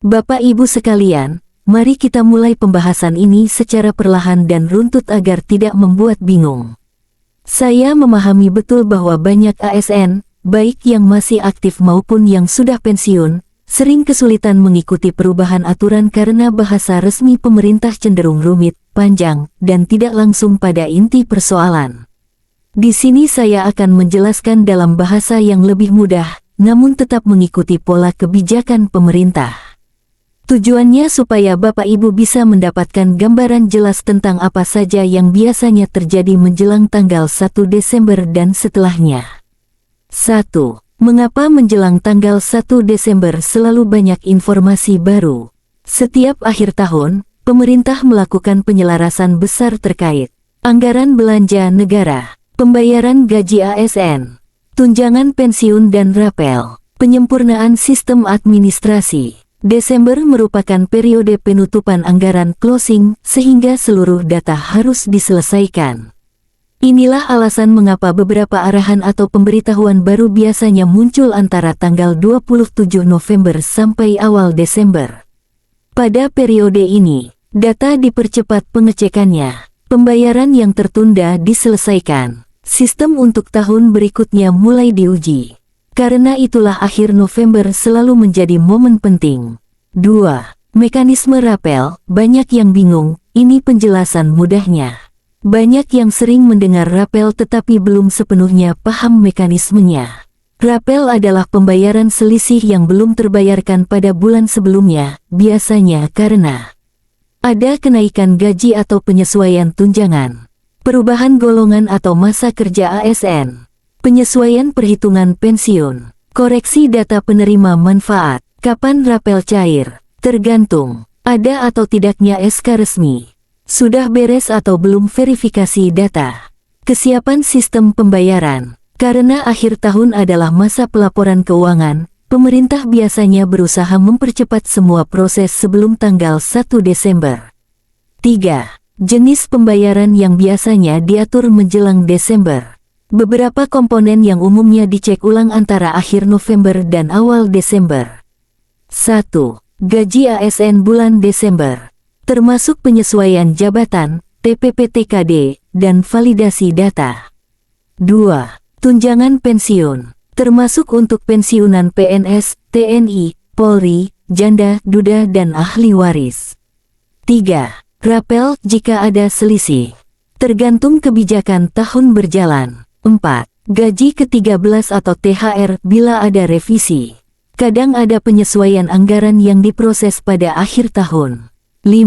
Bapak Ibu sekalian, mari kita mulai pembahasan ini secara perlahan dan runtut agar tidak membuat bingung. Saya memahami betul bahwa banyak ASN, baik yang masih aktif maupun yang sudah pensiun, sering kesulitan mengikuti perubahan aturan karena bahasa resmi pemerintah cenderung rumit, panjang, dan tidak langsung pada inti persoalan. Di sini saya akan menjelaskan dalam bahasa yang lebih mudah, namun tetap mengikuti pola kebijakan pemerintah. Tujuannya supaya Bapak Ibu bisa mendapatkan gambaran jelas tentang apa saja yang biasanya terjadi menjelang tanggal 1 Desember dan setelahnya. 1. Mengapa menjelang tanggal 1 Desember selalu banyak informasi baru? Setiap akhir tahun, pemerintah melakukan penyelarasan besar terkait anggaran belanja negara, pembayaran gaji ASN, tunjangan pensiun dan rapel, penyempurnaan sistem administrasi. Desember merupakan periode penutupan anggaran closing, sehingga seluruh data harus diselesaikan. Inilah alasan mengapa beberapa arahan atau pemberitahuan baru biasanya muncul antara tanggal 27 November sampai awal Desember. Pada periode ini, data dipercepat pengecekannya, pembayaran yang tertunda diselesaikan, sistem untuk tahun berikutnya mulai diuji. Karena itulah akhir November selalu menjadi momen penting. 2. Mekanisme rapel, banyak yang bingung, ini penjelasan mudahnya. Banyak yang sering mendengar rapel tetapi belum sepenuhnya paham mekanismenya. Rapel adalah pembayaran selisih yang belum terbayarkan pada bulan sebelumnya, biasanya karena ada kenaikan gaji atau penyesuaian tunjangan, perubahan golongan atau masa kerja ASN, penyesuaian perhitungan pensiun, koreksi data penerima manfaat. Kapan rapel cair? Tergantung, ada atau tidaknya SK resmi. Sudah beres atau belum verifikasi data. Kesiapan sistem pembayaran. Karena akhir tahun adalah masa pelaporan keuangan, pemerintah biasanya berusaha mempercepat semua proses sebelum tanggal 1 Desember. 3. Jenis pembayaran yang biasanya diatur menjelang Desember. Beberapa komponen yang umumnya dicek ulang antara akhir November dan awal Desember. 1. Gaji ASN bulan Desember. Termasuk penyesuaian jabatan, TPP-TKD, dan validasi data. 2. Tunjangan pensiun. Termasuk untuk pensiunan PNS, TNI, Polri, janda, duda, dan ahli waris. 3. Rapel jika ada selisih. Tergantung kebijakan tahun berjalan. 4. Gaji ke-13 atau THR bila ada revisi. Kadang ada penyesuaian anggaran yang diproses pada akhir tahun. 5.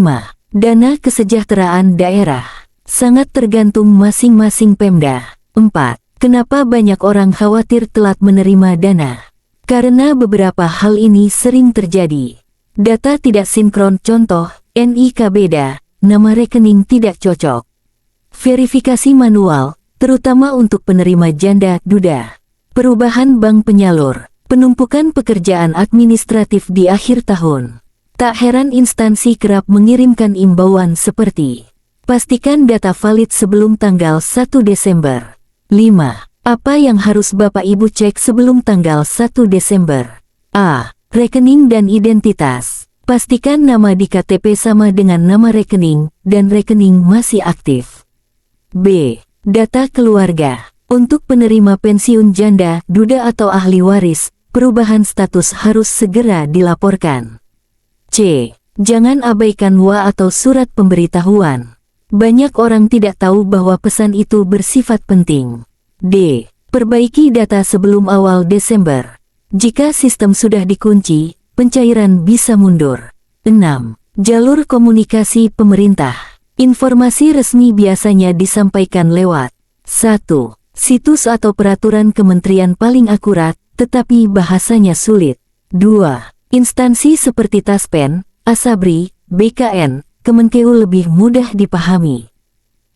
Dana kesejahteraan daerah. Sangat tergantung masing-masing Pemda. 4. Kenapa banyak orang khawatir telat menerima dana? Karena beberapa hal ini sering terjadi. Data tidak sinkron, contoh, NIK beda, nama rekening tidak cocok. Verifikasi manual, terutama untuk penerima janda, duda. Perubahan bank penyalur, penumpukan pekerjaan administratif di akhir tahun. Tak heran instansi kerap mengirimkan imbauan seperti, pastikan data valid sebelum tanggal 1 Desember. 5. Apa yang harus Bapak Ibu cek sebelum tanggal 1 Desember? A. Rekening dan identitas. Pastikan nama di KTP sama dengan nama rekening, dan rekening masih aktif. B. Data keluarga. Untuk penerima pensiun janda, duda atau ahli waris, perubahan status harus segera dilaporkan. C. Jangan abaikan WA atau surat pemberitahuan. Banyak orang tidak tahu bahwa pesan itu bersifat penting. D. Perbaiki data sebelum awal Desember. Jika sistem sudah dikunci, pencairan bisa mundur. 6. Jalur komunikasi pemerintah. Informasi resmi biasanya disampaikan lewat 1. Situs atau peraturan kementerian paling akurat, tetapi bahasanya sulit. 2. Instansi seperti Taspen, Asabri, BKN, Kemenkeu lebih mudah dipahami.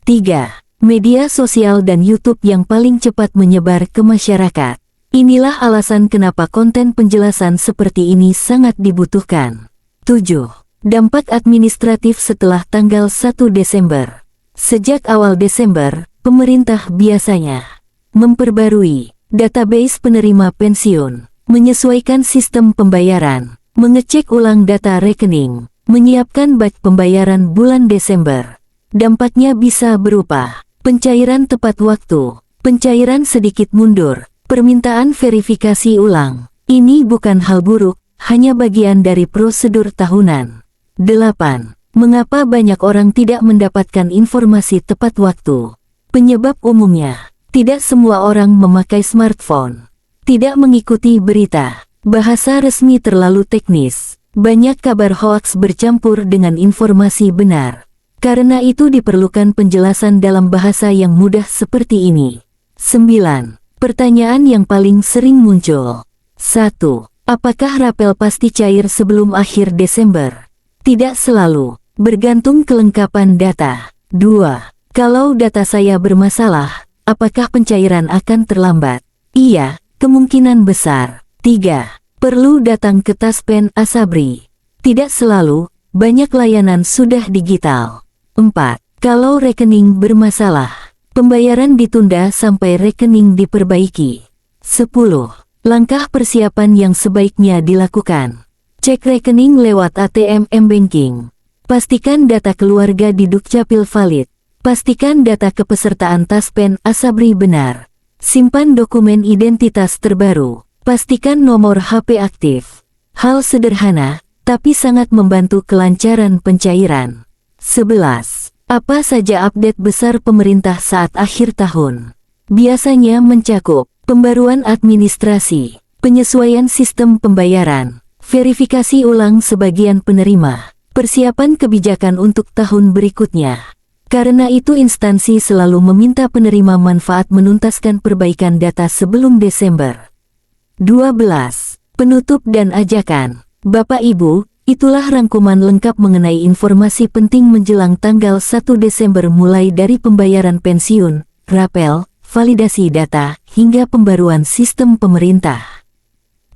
3. Media sosial dan YouTube yang paling cepat menyebar ke masyarakat. Inilah alasan kenapa konten penjelasan seperti ini sangat dibutuhkan. 7. Dampak administratif setelah tanggal 1 Desember. Sejak awal Desember, pemerintah biasanya memperbarui database penerima pensiun, menyesuaikan sistem pembayaran, Mengecek ulang data rekening, menyiapkan batch pembayaran bulan Desember. Dampaknya bisa berupa pencairan tepat waktu, pencairan sedikit mundur, permintaan verifikasi ulang. Ini bukan hal buruk, hanya bagian dari prosedur tahunan. 8. Mengapa banyak orang tidak mendapatkan informasi tepat waktu? Penyebab umumnya, tidak semua orang memakai smartphone. Tidak mengikuti berita. Bahasa resmi terlalu teknis. Banyak kabar hoaks bercampur dengan informasi benar. Karena itu diperlukan penjelasan dalam bahasa yang mudah seperti ini. 9. Pertanyaan yang paling sering muncul. 1. Apakah rapel pasti cair sebelum akhir Desember? Tidak selalu. Bergantung kelengkapan data. 2. Kalau data saya bermasalah, apakah pencairan akan terlambat? Iya, kemungkinan besar. 3. Perlu datang ke Taspen Asabri. Tidak selalu, banyak layanan sudah digital. 4. Kalau rekening bermasalah, pembayaran ditunda sampai rekening diperbaiki. 10. Langkah persiapan yang sebaiknya dilakukan. Cek rekening lewat ATM M-Banking. Pastikan data keluarga di Dukcapil valid. Pastikan data kepesertaan Taspen Asabri benar. Simpan dokumen identitas terbaru. Pastikan nomor HP aktif. Hal sederhana, tapi sangat membantu kelancaran pencairan. 11. Apa saja update besar pemerintah saat akhir tahun? Biasanya mencakup pembaruan administrasi, penyesuaian sistem pembayaran, verifikasi ulang sebagian penerima, persiapan kebijakan untuk tahun berikutnya. Karena itu instansi selalu meminta penerima manfaat menuntaskan perbaikan data sebelum Desember. 12. Penutup dan ajakan. Bapak Ibu, itulah rangkuman lengkap mengenai informasi penting menjelang tanggal 1 Desember mulai dari pembayaran pensiun, rapel, validasi data, hingga pembaruan sistem pemerintah.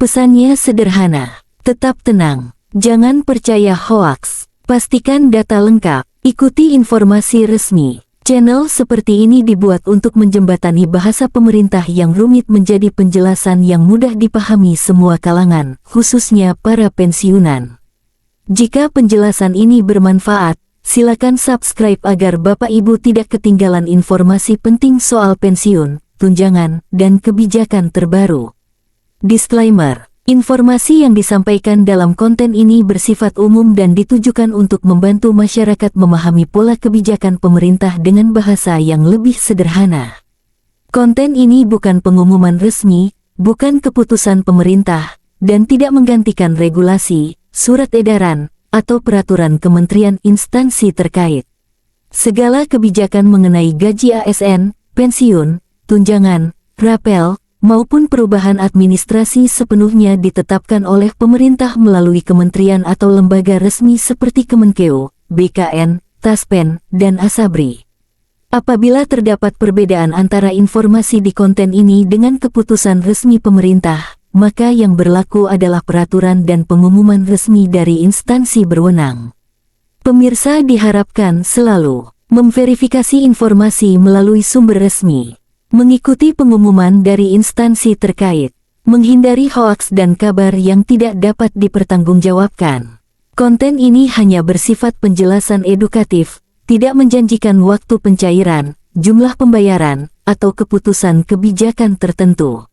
Pesannya sederhana, tetap tenang, jangan percaya hoaks, pastikan data lengkap. Ikuti informasi resmi. Channel seperti ini dibuat untuk menjembatani bahasa pemerintah yang rumit menjadi penjelasan yang mudah dipahami semua kalangan, khususnya para pensiunan. Jika penjelasan ini bermanfaat, silakan subscribe agar Bapak Ibu tidak ketinggalan informasi penting soal pensiun, tunjangan, dan kebijakan terbaru. Disclaimer. Informasi yang disampaikan dalam konten ini bersifat umum dan ditujukan untuk membantu masyarakat memahami pola kebijakan pemerintah dengan bahasa yang lebih sederhana. Konten ini bukan pengumuman resmi, bukan keputusan pemerintah, dan tidak menggantikan regulasi, surat edaran, atau peraturan kementerian instansi terkait. Segala kebijakan mengenai gaji ASN, pensiun, tunjangan, rapel, maupun perubahan administrasi sepenuhnya ditetapkan oleh pemerintah melalui kementerian atau lembaga resmi seperti Kemenkeu, BKN, Taspen, dan Asabri. Apabila terdapat perbedaan antara informasi di konten ini dengan keputusan resmi pemerintah, maka yang berlaku adalah peraturan dan pengumuman resmi dari instansi berwenang. Pemirsa diharapkan selalu memverifikasi informasi melalui sumber resmi, mengikuti pengumuman dari instansi terkait, menghindari hoaks dan kabar yang tidak dapat dipertanggungjawabkan. Konten ini hanya bersifat penjelasan edukatif, tidak menjanjikan waktu pencairan, jumlah pembayaran, atau keputusan kebijakan tertentu.